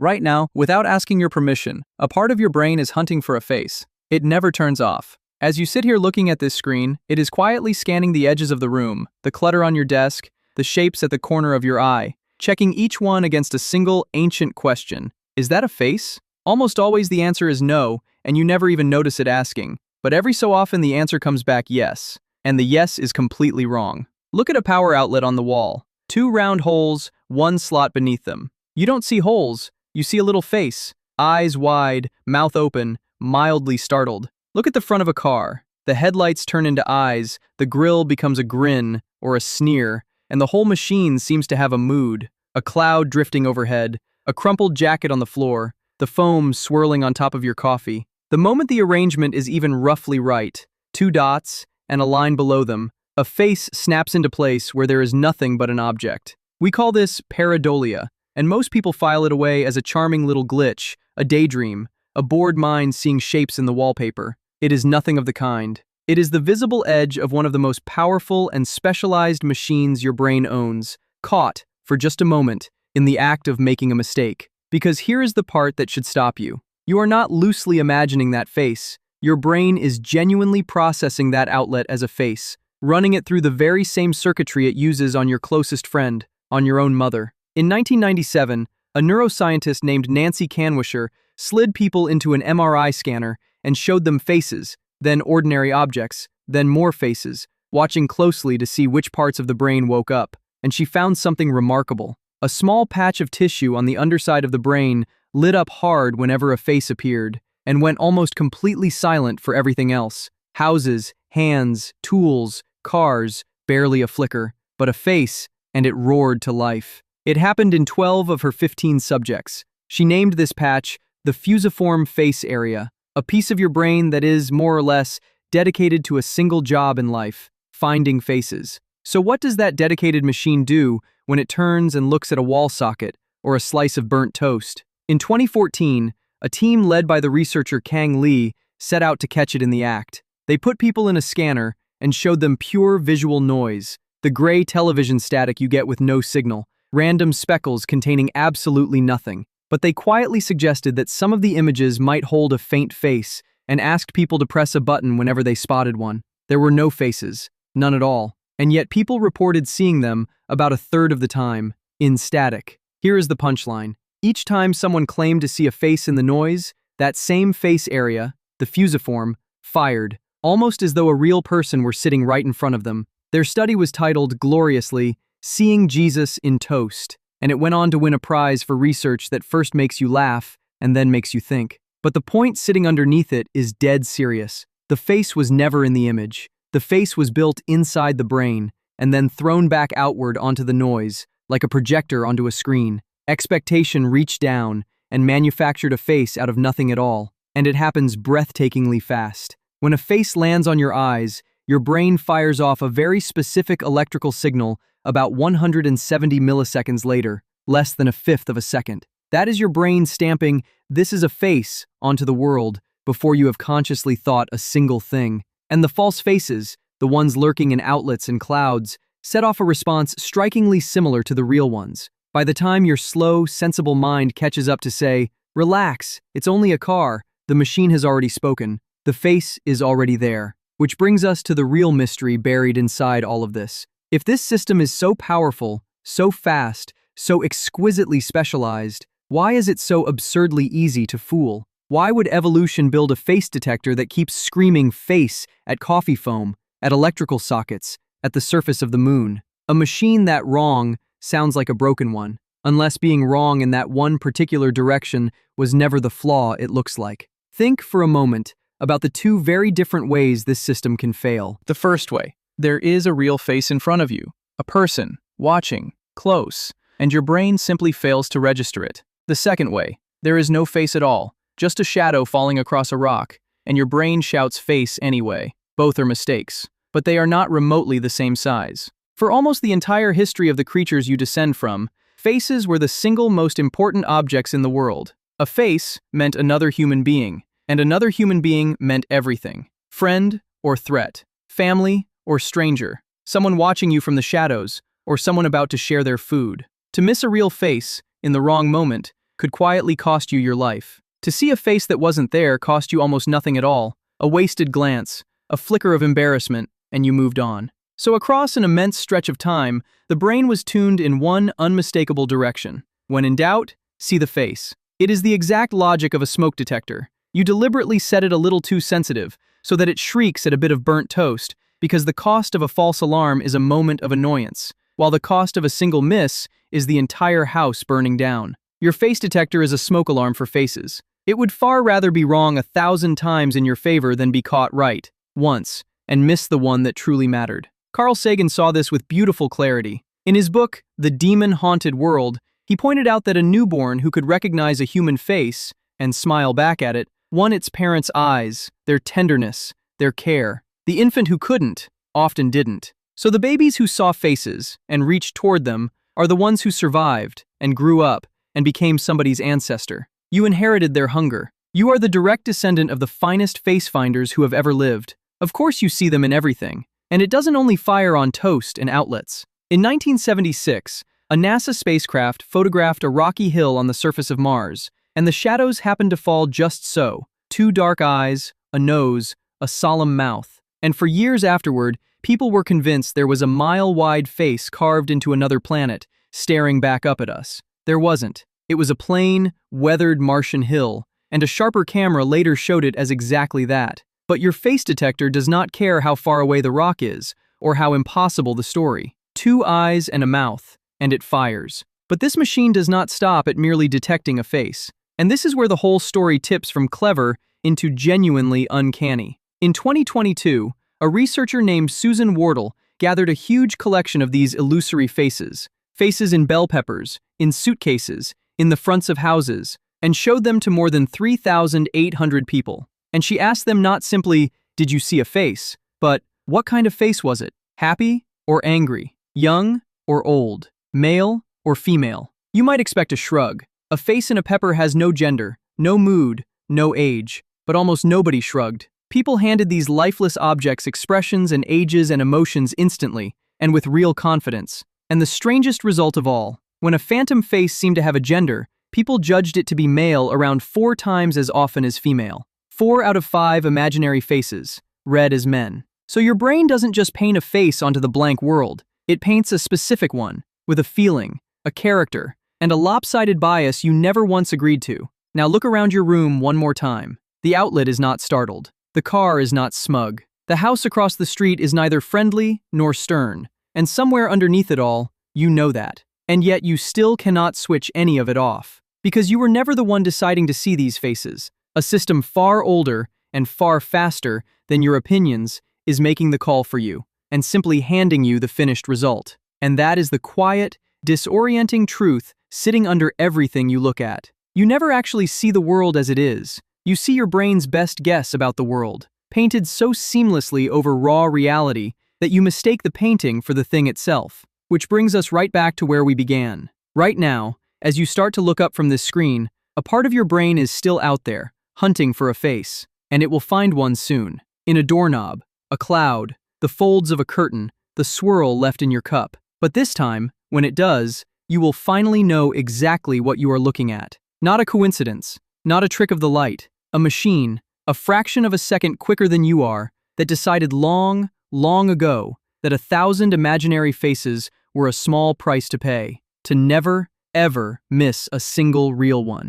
Right now, without asking your permission, a part of your brain is hunting for a face. It never turns off. As you sit here looking at this screen, it is quietly scanning the edges of the room, the clutter on your desk, the shapes at the corner of your eye, checking each one against a single ancient question. Is that a face? Almost always the answer is no, and you never even notice it asking. But every so often the answer comes back yes, and the yes is completely wrong. Look at a power outlet on the wall. 2 round holes, 1 slot beneath them. You don't see holes, you see a little face, eyes wide, mouth open, mildly startled. Look at the front of a car. The headlights turn into eyes, the grille becomes a grin or a sneer, and the whole machine seems to have a mood. A cloud drifting overhead, a crumpled jacket on the floor, the foam swirling on top of your coffee. The moment the arrangement is even roughly right, 2 dots and a line below them, a face snaps into place where there is nothing but an object. We call this pareidolia, and most people file it away as a charming little glitch, a daydream, a bored mind seeing shapes in the wallpaper. It is nothing of the kind. It is the visible edge of one of the most powerful and specialized machines your brain owns, caught, for just a moment, in the act of making a mistake. Because here is the part that should stop you. You are not loosely imagining that face. Your brain is genuinely processing that outlet as a face, running it through the very same circuitry it uses on your closest friend, on your own mother. In 1997, a neuroscientist named Nancy Kanwisher slid people into an MRI scanner and showed them faces, then ordinary objects, then more faces, watching closely to see which parts of the brain woke up. And she found something remarkable. A small patch of tissue on the underside of the brain lit up hard whenever a face appeared, and went almost completely silent for everything else. Houses, hands, tools, cars, barely a flicker, but a face, and it roared to life. It happened in 12 of her 15 subjects. She named this patch the fusiform face area, a piece of your brain that is, more or less, dedicated to a single job in life, finding faces. So what does that dedicated machine do when it turns and looks at a wall socket or a slice of burnt toast? In 2014, a team led by the researcher Kang Lee set out to catch it in the act. They put people in a scanner and showed them pure visual noise, the gray television static you get with no signal, random speckles containing absolutely nothing. But they quietly suggested that some of the images might hold a faint face and asked people to press a button whenever they spotted one. There were no faces, none at all, and yet people reported seeing them about a third of the time, in static. Here is the punchline. Each time someone claimed to see a face in the noise, that same face area, the fusiform, fired, almost as though a real person were sitting right in front of them. Their study was titled, gloriously, Seeing Jesus in Toast, and it went on to win a prize for research that first makes you laugh and then makes you think. But the point sitting underneath it is dead serious. The face was never in the image. The face was built inside the brain and then thrown back outward onto the noise, like a projector onto a screen. Expectation reached down and manufactured a face out of nothing at all, and it happens breathtakingly fast. When a face lands on your eyes, your brain fires off a very specific electrical signal about 170 milliseconds later, less than a fifth of a second. That is your brain stamping, "This is a face," onto the world before you have consciously thought a single thing. And the false faces, the ones lurking in outlets and clouds, set off a response strikingly similar to the real ones. By the time your slow, sensible mind catches up to say, "Relax, it's only a car," the machine has already spoken. The face is already there. Which brings us to the real mystery buried inside all of this. If this system is so powerful, so fast, so exquisitely specialized, why is it so absurdly easy to fool? Why would evolution build a face detector that keeps screaming face at coffee foam, at electrical sockets, at the surface of the moon? A machine that wrong sounds like a broken one, unless being wrong in that one particular direction was never the flaw it looks like. Think for a moment about the 2 very different ways this system can fail. The first way. There is a real face in front of you, a person, watching, close, and your brain simply fails to register it. The second way. There is no face at all, just a shadow falling across a rock, and your brain shouts face anyway. Both are mistakes, but they are not remotely the same size. For almost the entire history of the creatures you descend from, faces were the single most important objects in the world. A face meant another human being, and another human being meant everything. Friend or threat, family or stranger, someone watching you from the shadows, or someone about to share their food. To miss a real face, in the wrong moment, could quietly cost you your life. To see a face that wasn't there cost you almost nothing at all, a wasted glance, a flicker of embarrassment, and you moved on. So across an immense stretch of time, the brain was tuned in one unmistakable direction. When in doubt, see the face. It is the exact logic of a smoke detector. You deliberately set it a little too sensitive, so that it shrieks at a bit of burnt toast, because the cost of a false alarm is a moment of annoyance, while the cost of a single miss is the entire house burning down. Your face detector is a smoke alarm for faces. It would far rather be wrong 1,000 times in your favor than be caught right, once, and miss the one that truly mattered. Carl Sagan saw this with beautiful clarity. In his book, The Demon-Haunted World, he pointed out that a newborn who could recognize a human face and smile back at it won its parents' eyes, their tenderness, their care. The infant who couldn't often didn't. So the babies who saw faces and reached toward them are the ones who survived and grew up and became somebody's ancestor. You inherited their hunger. You are the direct descendant of the finest face finders who have ever lived. Of course you see them in everything. And it doesn't only fire on toast and outlets. In 1976, a NASA spacecraft photographed a rocky hill on the surface of Mars, and the shadows happened to fall just so. 2 dark eyes, a nose, a solemn mouth. And for years afterward, people were convinced there was a mile-wide face carved into another planet, staring back up at us. There wasn't. It was a plain, weathered Martian hill, and a sharper camera later showed it as exactly that. But your face detector does not care how far away the rock is, or how impossible the story. 2 eyes and a mouth, and it fires. But this machine does not stop at merely detecting a face. And this is where the whole story tips from clever into genuinely uncanny. In 2022, a researcher named Susan Wardle gathered a huge collection of these illusory faces. Faces in bell peppers, in suitcases, in the fronts of houses, and showed them to more than 3,800 people. And she asked them not simply, did you see a face, but what kind of face was it? Happy or angry? Young or old? Male or female? You might expect a shrug. A face in a pepper has no gender, no mood, no age. But almost nobody shrugged. People handed these lifeless objects expressions and ages and emotions instantly, and with real confidence. And the strangest result of all, when a phantom face seemed to have a gender, people judged it to be male around 4 times as often as female. 4 out of 5 imaginary faces, read as men. So your brain doesn't just paint a face onto the blank world, it paints a specific one, with a feeling, a character, and a lopsided bias you never once agreed to. Now look around your room one more time. The outlet is not startled. The car is not smug. The house across the street is neither friendly nor stern. And somewhere underneath it all, you know that. And yet you still cannot switch any of it off. Because you were never the one deciding to see these faces. A system far older and far faster than your opinions is making the call for you, and simply handing you the finished result. And that is the quiet, disorienting truth sitting under everything you look at. You never actually see the world as it is. You see your brain's best guess about the world, painted so seamlessly over raw reality that you mistake the painting for the thing itself. Which brings us right back to where we began. Right now, as you start to look up from this screen, a part of your brain is still out there, hunting for a face, and it will find one soon. In a doorknob, a cloud, the folds of a curtain, the swirl left in your cup. But this time, when it does, you will finally know exactly what you are looking at. Not a coincidence, not a trick of the light, a machine, a fraction of a second quicker than you are, that decided long, long ago that 1,000 imaginary faces were a small price to pay, to never, ever miss a single real one.